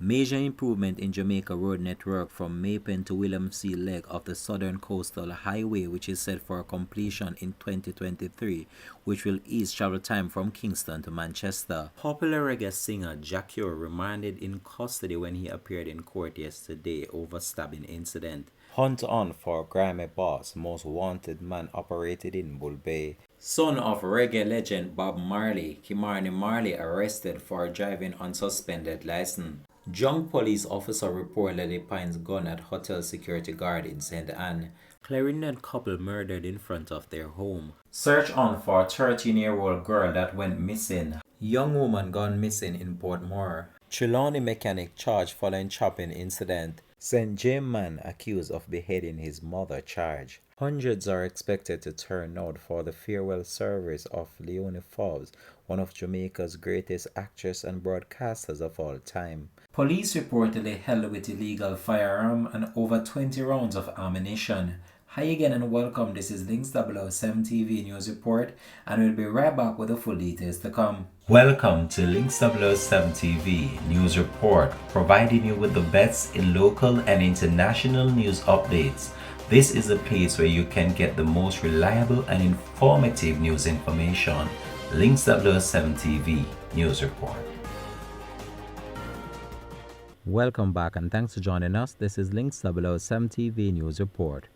Major improvement in Jamaica road network from Maypen to Williamsea leg of the Southern Coastal Highway, which is set for completion in 2023, which will ease travel time from Kingston to Manchester. Popular reggae singer Jakieo remanded in custody when he appeared in court yesterday over stabbing incident. Hunt on for Grammy Boss, most wanted man operated in Bull Bay. Son of reggae legend Bob Marley, Kimani Marley arrested for driving on suspended license. Young police officer reportedly finds gun at hotel security guard in St. Anne. Clarendon couple murdered in front of their home. Search on for 13-year-old girl that went missing. Young woman gone missing in Portmore. Trelawny mechanic charged following chopping incident. St. James man accused of beheading his mother charged. Hundreds are expected to turn out for the farewell service of Leone Forbes, one of Jamaica's greatest actors and broadcasters of all time. Police reportedly held with illegal firearm and over 20 rounds of ammunition. Hi again and welcome. This is Links 007 TV News Report, and we'll be right back with the full details to come. Welcome to Links 007 TV News Report, providing you with the best in local and international news updates. This is a place where you can get the most reliable and informative news information. Links 007 TV News Report. Welcome back and thanks for joining us. This is Links 007 TV News Report.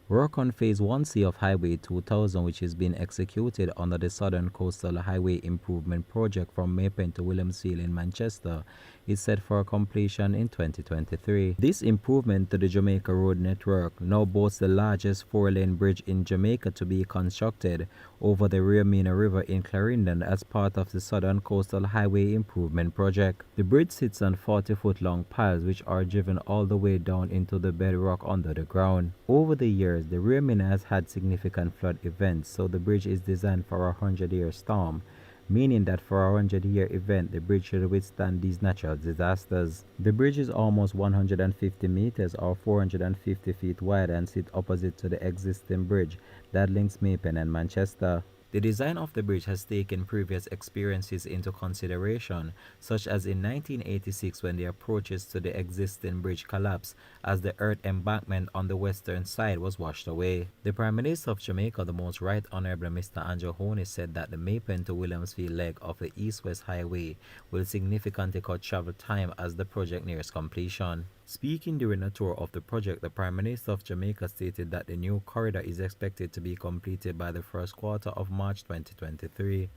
Work on Phase 1C of Highway 2000, which is being executed under the Southern Coastal Highway Improvement Project from Maypen to Williamsea in Manchester, is set for completion in 2023. This improvement to the Jamaica road network now boasts the largest 4-lane bridge in Jamaica to be constructed over the Leone River in Clarendon as part of the Southern Coastal Highway Improvement Project. The bridge sits on 40-foot-long piles which are driven all the way down into the bedrock under the ground. Over the years, the Leone has had significant flood events, so the bridge is designed for a 100-year storm, meaning that for a 100-year event, the bridge should withstand these natural disasters. The bridge is almost 150 meters or 450 feet wide and sits opposite to the existing bridge that links Maypen and Manchester. The design of the bridge has taken previous experiences into consideration, such as in 1986 when the approaches to the existing bridge collapsed as the earth embankment on the western side was washed away. The Prime Minister of Jamaica, the Most Right Honorable Mr. Andrew Honey, said that the Maypen to Williamsville leg of the East-West Highway will significantly cut travel time as the project nears completion. Speaking during a tour of the project, the Prime Minister of Jamaica stated that the new corridor is expected to be completed by the first quarter of March 2023.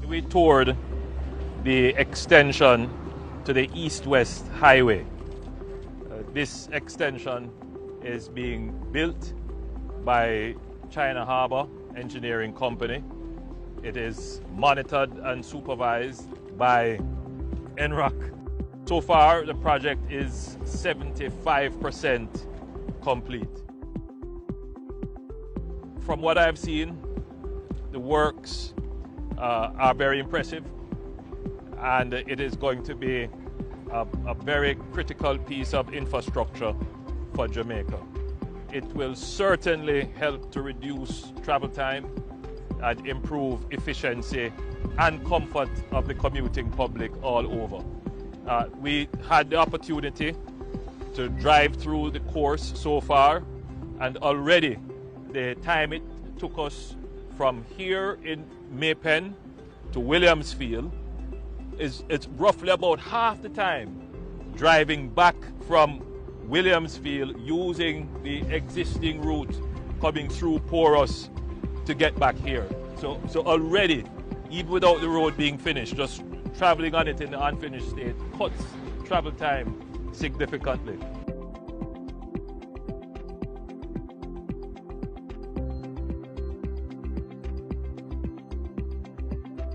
We toured the extension to the East-West Highway. This extension is being built by China Harbour Engineering Company. It is monitored and supervised by NROC. So far, the project is 75% complete. From what I've seen, the works are very impressive, and it is going to be a very critical piece of infrastructure for Jamaica. It will certainly help to reduce travel time and improve efficiency and comfort of the commuting public all over. We had the opportunity to drive through the course so far, and already the time it took us from here in Maypen to Williamsfield it's roughly about half the time driving back from Williamsfield using the existing route coming through Porus to get back here. So already, even without the road being finished, just traveling on it in the unfinished state cuts travel time significantly.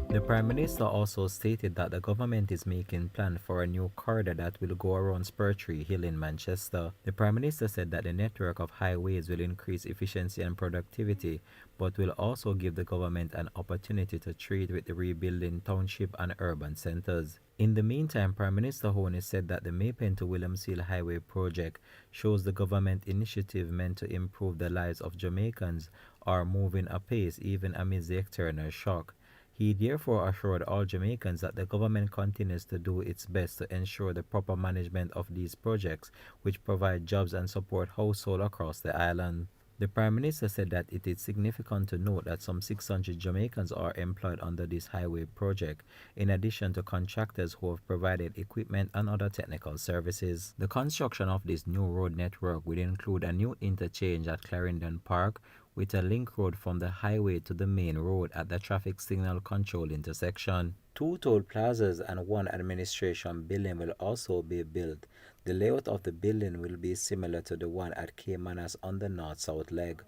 The Prime Minister also stated that the government is making plans for a new corridor that will go around Spur Tree Hill in Manchester. The Prime Minister said that the network of highways will increase efficiency and productivity, but will also give the government an opportunity to treat with the rebuilding township and urban centres. In the meantime, Prime Minister Honey said that the Maypen to Williamsville Highway project shows the government initiative meant to improve the lives of Jamaicans are moving apace even amidst the external shock. He therefore assured all Jamaicans that the government continues to do its best to ensure the proper management of these projects, which provide jobs and support households across the island. The Prime Minister said that it is significant to note that some 600 Jamaicans are employed under this highway project, in addition to contractors who have provided equipment and other technical services. The construction of this new road network will include a new interchange at Clarendon Park, with a link road from the highway to the main road at the traffic signal control intersection. Two toll plazas and one administration building will also be built. The layout of the building will be similar to the one at Caymanas on the north-south leg.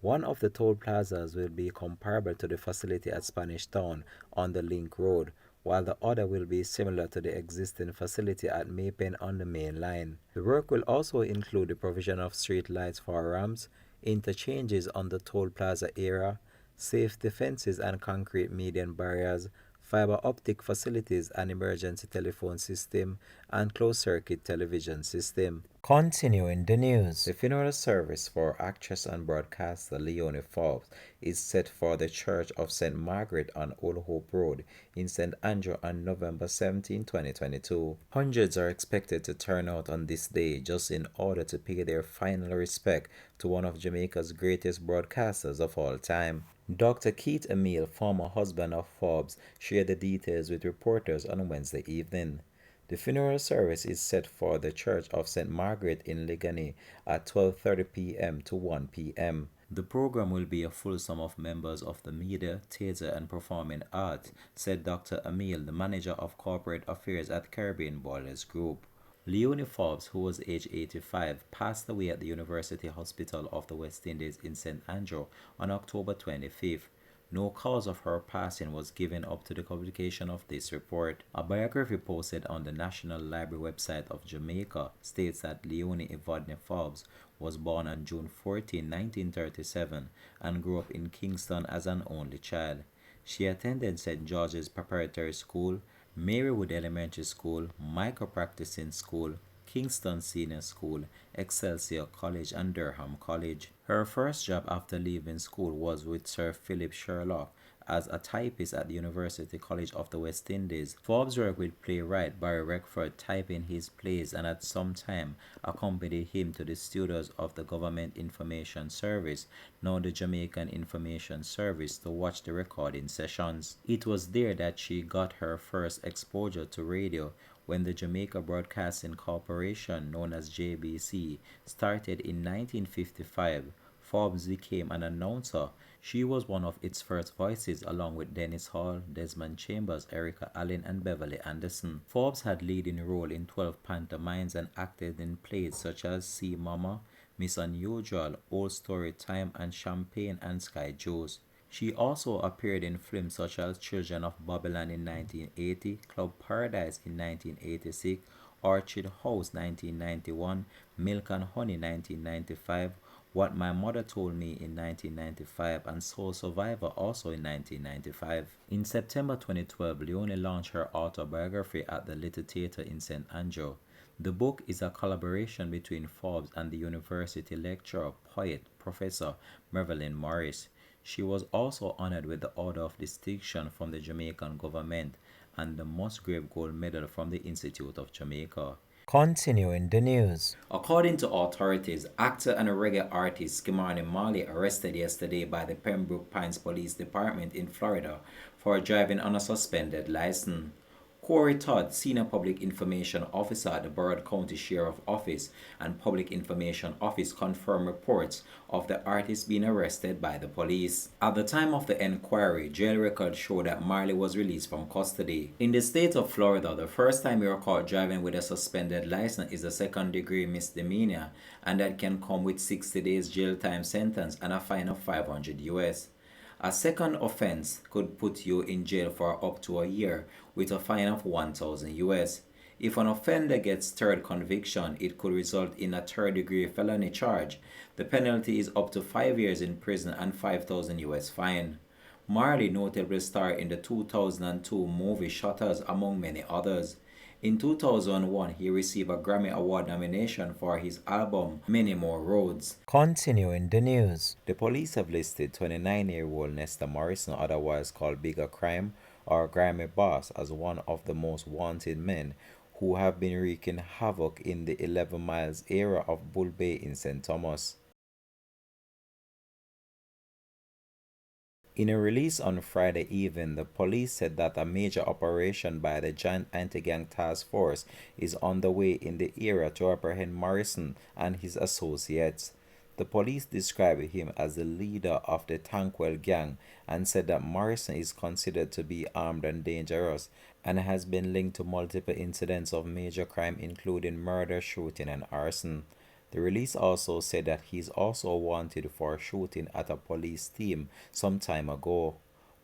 One of the toll plazas will be comparable to the facility at Spanish Town on the link road, while the other will be similar to the existing facility at Maypen on the main line. The work will also include the provision of street lights for ramps, interchanges on the toll plaza area, safety fences and concrete median barriers, fiber optic facilities, an emergency telephone system, and closed-circuit television system. Continuing the news, the funeral service for actress and broadcaster Leone Forbes is set for the Church of St. Margaret on Old Hope Road in St. Andrew on November 17, 2022. Hundreds are expected to turn out on this day just in order to pay their final respect to one of Jamaica's greatest broadcasters of all time. Dr. Keith Emile, former husband of Forbes, shared the details with reporters on Wednesday evening. The funeral service is set for the Church of St. Margaret in Leone at 12:30 p.m. to 1 p.m. The program will be a full sum of members of the media, theatre and performing arts, said Dr. Emile, the manager of corporate affairs at Caribbean Boilers Group. Leone Forbes, who was age 85, passed away at the University Hospital of the West Indies in St. Andrew on October 25th. No cause of her passing was given up to the publication of this report. A biography posted on the National Library website of Jamaica states that Leone Evadne Forbes was born on June 14, 1937 and grew up in Kingston as an only child. She attended St. George's Preparatory School, Marywood Elementary School, Micro-Practicing School, Kingston Senior School, Excelsior College and Durham College. Her first job after leaving school was with Sir Philip Sherlock as a typist at the University College of the West Indies. Forbes worked with playwright Barry Reckford typing his plays and at some time accompanied him to the studios of the Government Information Service, now the Jamaican Information Service, to watch the recording sessions. It was there that she got her first exposure to radio when the Jamaica Broadcasting Corporation, known as JBC, started in 1955. Forbes became an announcer. She was one of its first voices along with Dennis Hall, Desmond Chambers, Erica Allen and Beverly Anderson. Forbes had leading role in 12 pantomimes and acted in plays such as See Mama, Miss Unusual, Old Story Time and Champagne and Sky Juice. She also appeared in films such as Children of Babylon in 1980, Club Paradise in 1986, Orchid House 1991, Milk and Honey 1995, What My Mother Told Me in 1995, and Soul Survivor also in 1995. In September 2012, Leone launched her autobiography at the Little Theatre in St. Andrew. The book is a collaboration between Forbes and the university lecturer, poet, Professor Mervyn Morris. She was also honored with the Order of Distinction from the Jamaican government and the Musgrave Gold Medal from the Institute of Jamaica. Continuing the news. According to authorities, actor and reggae artist Kimani Marley arrested yesterday by the Pembroke Pines Police Department in Florida for driving on a suspended license. Corey Todd, Senior Public Information Officer at the Broward County Sheriff Office and Public Information Office, confirmed reports of the artist being arrested by the police. At the time of the inquiry, jail records show that Marley was released from custody. In the state of Florida, the first time you are caught driving with a suspended license is a second-degree misdemeanor, and that can come with 60 days jail time sentence and a fine of $500 US. A second offense could put you in jail for up to a year with a fine of $1,000 US. If an offender gets third conviction, it could result in a third-degree felony charge. The penalty is up to 5 years in prison and $5,000 US fine. Marley notably starred in the 2002 movie Shutters, among many others. In 2001, he received a Grammy Award nomination for his album Many More Roads. Continuing the news. The police have listed 29-year-old Nesta Morrison, otherwise called Bigger Crime or Grammy Boss, as one of the most wanted men who have been wreaking havoc in the 11 Miles area of Bull Bay in St. Thomas. In a release on Friday evening, the police said that a major operation by the Joint Anti-Gang Task Force is underway in the area to apprehend Morrison and his associates. The police described him as the leader of the Tankwell gang and said that Morrison is considered to be armed and dangerous and has been linked to multiple incidents of major crime including murder, shooting and arson. The release also said that he is also wanted for shooting at a police team some time ago.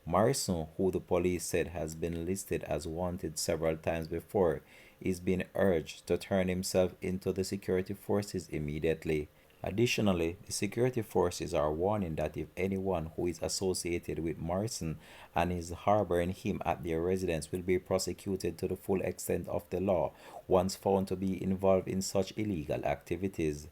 Morrison, who the police said has been listed as wanted several times before, is being urged to turn himself into the security forces immediately. Additionally, the security forces are warning that if anyone who is associated with Morrison and is harboring him at their residence will be prosecuted to the full extent of the law once found to be involved in such illegal activities.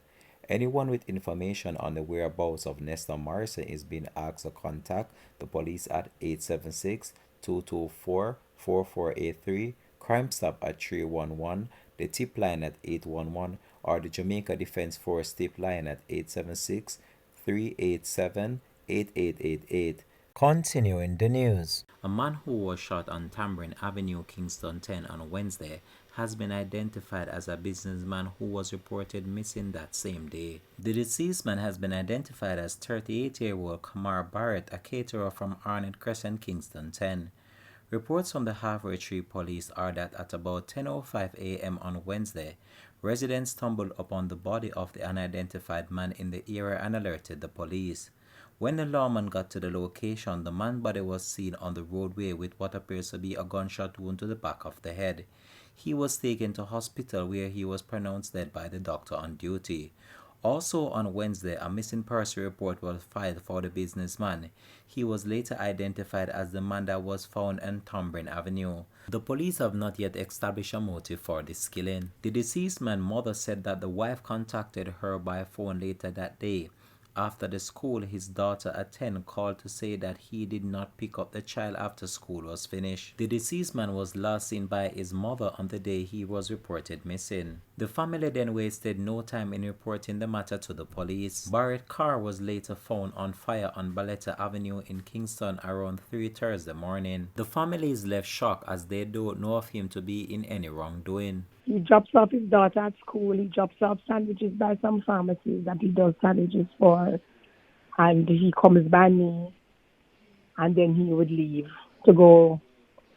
Anyone with information on the whereabouts of Nesta Morrison is being asked to contact the police at 876-224-4483, Crime Stop at 311, the tip line at 811, or the Jamaica Defense Force tip line at 876-387-8888. Continuing the news. A man who was shot on Tambourine Avenue, Kingston 10 on Wednesday has been identified as a businessman who was reported missing that same day. The deceased man has been identified as 38-year-old Kamar Barrett, a caterer from Arnett Crescent, Kingston 10. Reports from the Halfway Tree Police are that at about 10:05 a.m. on Wednesday, residents stumbled upon the body of the unidentified man in the area and alerted the police. When the lawman got to the location, the man's body was seen on the roadway with what appears to be a gunshot wound to the back of the head. He was taken to hospital where he was pronounced dead by the doctor on duty. Also on Wednesday, a missing person report was filed for the businessman. He was later identified as the man that was found on Tambourine Avenue. The police have not yet established a motive for this killing. The deceased man's mother said that the wife contacted her by phone later that day. After the school his daughter attended called to say that he did not pick up the child after school was finished. The deceased man was last seen by his mother on the day he was reported missing. The family then wasted no time in reporting the matter to the police. Barrett's car was later found on fire on Balletta Avenue in Kingston around 3 Thursday morning. The family is left shocked as they don't know of him to be in any wrongdoing. He drops off his daughter at school. He drops off sandwiches by some pharmacies that he does sandwiches for. And he comes by me, and then he would leave to go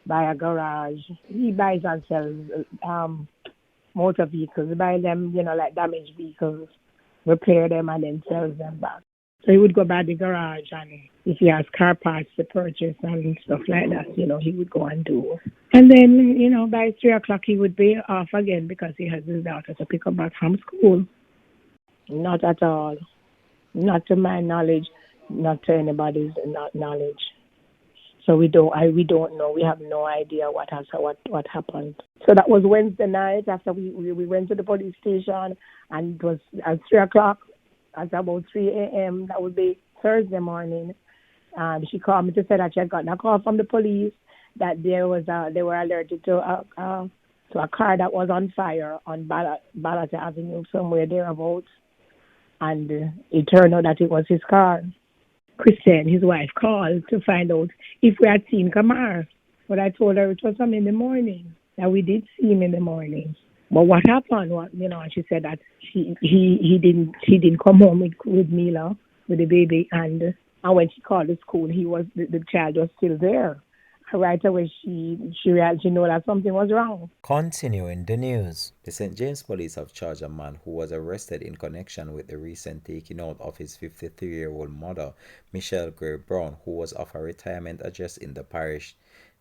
buy a garage. He buys and sells motor vehicles. He buys them, like damaged vehicles, repair them, and then sells them back. So he would go by the garage, and if he has car parts to purchase and stuff like that, he would go and do. And then, by 3 o'clock, he would be off again because he has his daughter to pick up back from school. Not at all. Not to my knowledge, not to anybody's knowledge. So we don't know. We have no idea what happened. So that was Wednesday night after we went to the police station, and it was at 3 o'clock. At about 3 a.m., that would be Thursday morning, she called me to say that she had gotten a call from the police that they were alerted to a car that was on fire on Ballata Avenue, somewhere thereabouts. And it turned out that it was his car. Christian, his wife, called to find out if we had seen Kamar. But I told her it was him in the morning, that we did see him in the morning. But what happened? And she said that he didn't come home with Mila, with the baby, and when she called the school, the child was still there. Right away, she realized she knew that something was wrong. Continuing the news. The St. James police have charged a man who was arrested in connection with the recent taking out of his 53-year-old mother, Michelle Gray Brown, who was of a retirement address in the parish.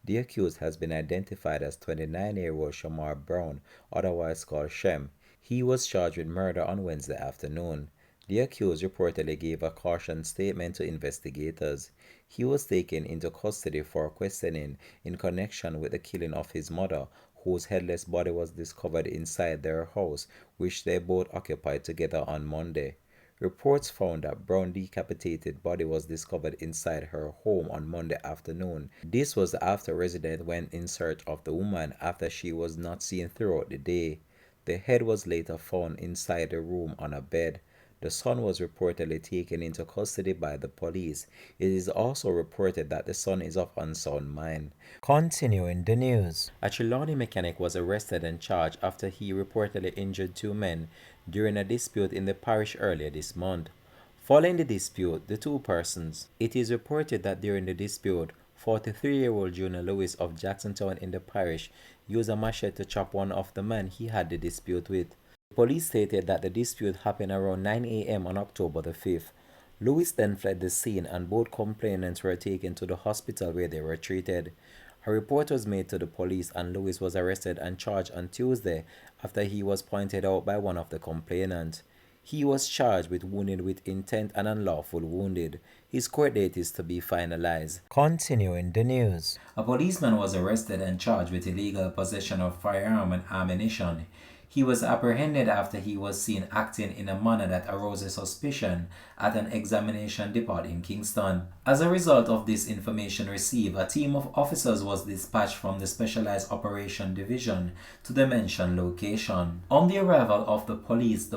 The accused has been identified as 29-year-old Shamar Brown, otherwise called Shem. He was charged with murder on Wednesday afternoon. The accused reportedly gave a caution statement to investigators. He was taken into custody for questioning in connection with the killing of his mother, whose headless body was discovered inside their house, which they both occupied together on Monday. Reports found that Brown's decapitated body was discovered inside her home on Monday afternoon. This was after residents went in search of the woman after she was not seen throughout the day. The head was later found inside the room on a bed. The son was reportedly taken into custody by the police. It is also reported that the son is of unsound mind. Continuing the news. A Trelawny mechanic was arrested and charged after he reportedly injured two men during a dispute in the parish earlier this month. Following the dispute, the two persons, it is reported that during the dispute, 43-year-old Junior Lewis of Jacksontown in the parish used a machete to chop one of the men he had the dispute with. Police stated that the dispute happened around 9 a.m. on October the 5th. Lewis then fled the scene and both complainants were taken to the hospital where they were treated. A report was made to the police and Lewis was arrested and charged on Tuesday after he was pointed out by one of the complainants. He was charged with wounding with intent and unlawful wounded. His court date is to be finalized. Continuing the news. A policeman was arrested and charged with illegal possession of firearm and ammunition. He was apprehended after he was seen acting in a manner that arouses suspicion at an examination depot in Kingston. As a result of this information received, a team of officers was dispatched from the Specialized Operation Division to the mentioned location. On the arrival of the police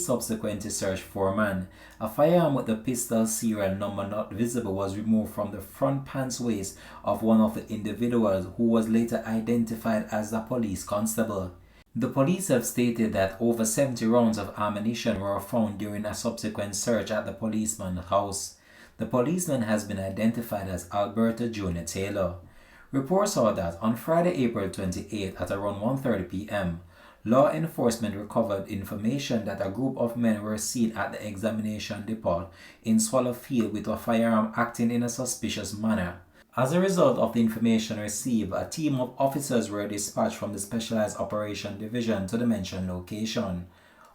subsequently searched for a man. A firearm with the pistol serial number not visible was removed from the front pants waist of one of the individuals, who was later identified as a police constable. The police have stated that over 70 rounds of ammunition were found during a subsequent search at the policeman's house. The policeman has been identified as Alberto Jr. Taylor. Reports are that on Friday, April 28 at around 1:30 p.m., law enforcement recovered information that a group of men were seen at the examination depot in Swallow Field with a firearm acting in a suspicious manner. As a result of the information received, a team of officers were dispatched from the Specialized Operation Division to the mentioned location.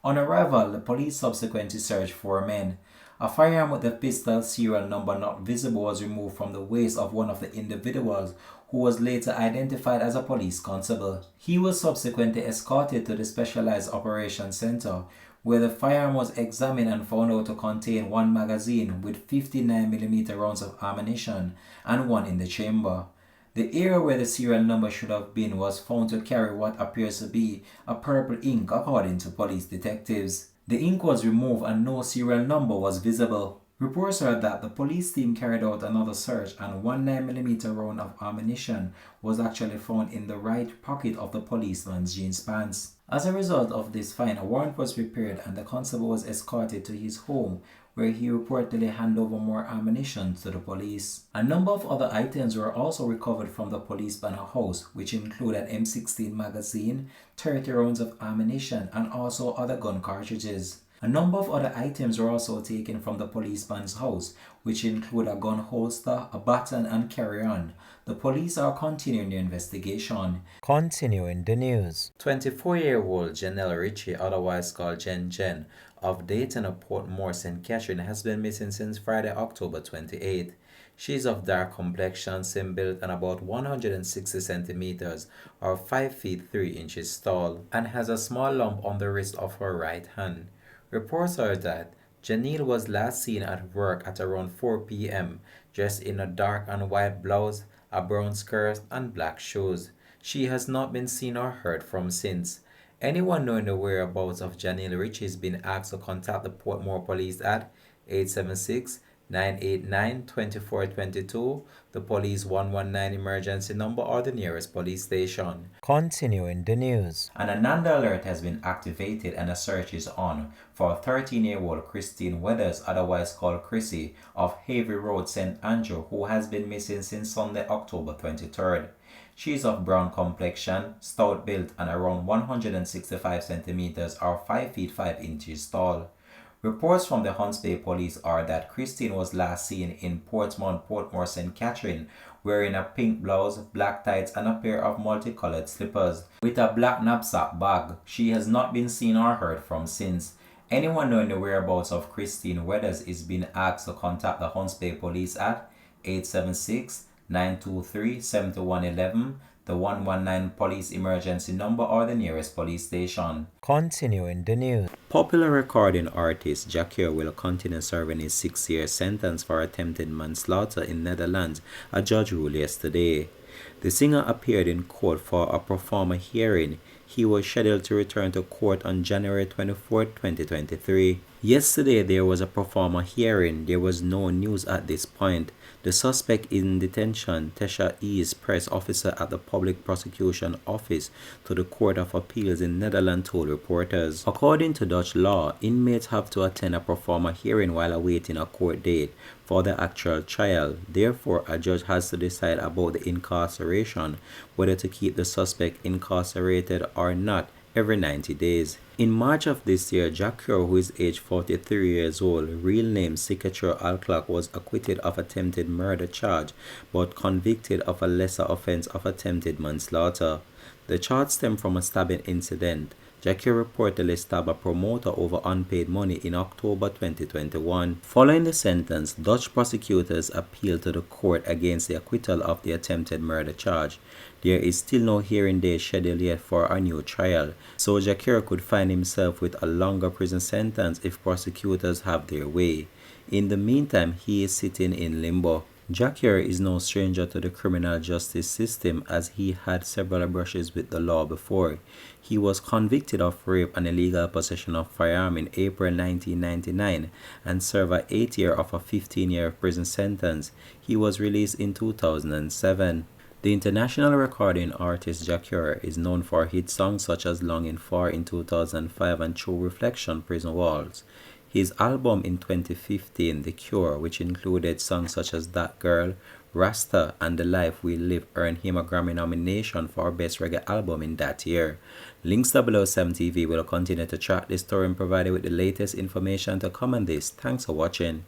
On arrival, the police subsequently searched for men. A firearm with the pistol serial number not visible was removed from the waist of one of the individuals, who was later identified as a police constable. He was subsequently escorted to the Specialized Operations Center, where the firearm was examined and found out to contain one magazine with 59mm rounds of ammunition and one in the chamber. The area where the serial number should have been was found to carry what appears to be a purple ink, according to police detectives. The ink was removed and no serial number was visible. Reports are that the police team carried out another search and one 9mm round of ammunition was actually found in the right pocket of the policeman's jeans pants. As a result of this find, a warrant was prepared and the constable was escorted to his home, where he reportedly handed over more ammunition to the police. A number of other items were also recovered from the policeman's house, which include an M16 magazine, 30 rounds of ammunition, and also other gun cartridges. A number of other items were also taken from the policeman's house, which include a gun holster, a baton, and carry-on. The police are continuing the investigation. Continuing the news. 24-year-old Janelle Ritchie, otherwise called Jen, of Dayton of Portmore, St. Catherine, has been missing since Friday, October 28th. She is of dark complexion, slim build, and about 160 centimeters, or 5 feet 3 inches tall, and has a small lump on the wrist of her right hand. Reports are that Janelle was last seen at work at around 4 p.m., dressed in a dark and white blouse, a brown skirt, and black shoes. She has not been seen or heard from since. Anyone knowing the whereabouts of Janelle Ritchie has been asked to contact the Portmore Police at 876-989-2422, the police 119 emergency number, or the nearest police station. Continuing the news. An Ananda alert has been activated and a search is on for 13-year-old Christine Weathers, otherwise called Chrissy, of Havey Road, St. Andrew, who has been missing since Sunday, October 23rd. She is of brown complexion, stout built, and around 165 centimeters, or 5 feet 5 inches tall. Reports from the Hunts Bay Police are that Christine was last seen in Portmore, St. Catherine, wearing a pink blouse, black tights, and a pair of multicolored slippers, with a black knapsack bag. She has not been seen or heard from since. Anyone knowing the whereabouts of Christine Weathers is being asked to contact the Hunts Bay Police at 876-923-7111, the 119 police emergency number or the nearest police station. Continuing the news. Popular recording artist Jakieo will continue serving his 6-year sentence for attempted manslaughter in Netherlands, a judge ruled yesterday. The singer appeared in court for a pro forma hearing. He was scheduled to return to court on January 24, 2023. Yesterday there was a pro forma hearing. There was no news at this point. The suspect in detention, Tesha E's press officer at the Public Prosecution Office to the Court of Appeals in Netherlands, told reporters. According to Dutch law, inmates have to attend a pro forma hearing while awaiting a court date for the actual trial. Therefore, a judge has to decide about the incarceration, whether to keep the suspect incarcerated or not, every 90 days. In March of this year, Jakieo, who is aged 43 years old, real name Sikachur Alclock, was acquitted of attempted murder charge but convicted of a lesser offense of attempted manslaughter. The charge stemmed from a stabbing incident. Jakieo reportedly stabbed a promoter over unpaid money in October 2021. Following the sentence, Dutch prosecutors appealed to the court against the acquittal of the attempted murder charge. There is still no hearing date scheduled yet for a new trial, so Jakieo could find himself with a longer prison sentence if prosecutors have their way. In the meantime, he is sitting in limbo. Jakieo is no stranger to the criminal justice system, as he had several brushes with the law before. He was convicted of rape and illegal possession of firearm in April 1999 and served an 8-year of a 15-year prison sentence. He was released in 2007. The international recording artist Jakieo is known for hit songs such as Longing For in 2005 and True Reflection, Prison Walls. His album in 2015, The Cure, which included songs such as That Girl, Rasta, and The Life We Live, earned him a Grammy nomination for Best Reggae Album in that year. Links 007 TV will continue to track this story and provide you with the latest information to come on this. Thanks for watching.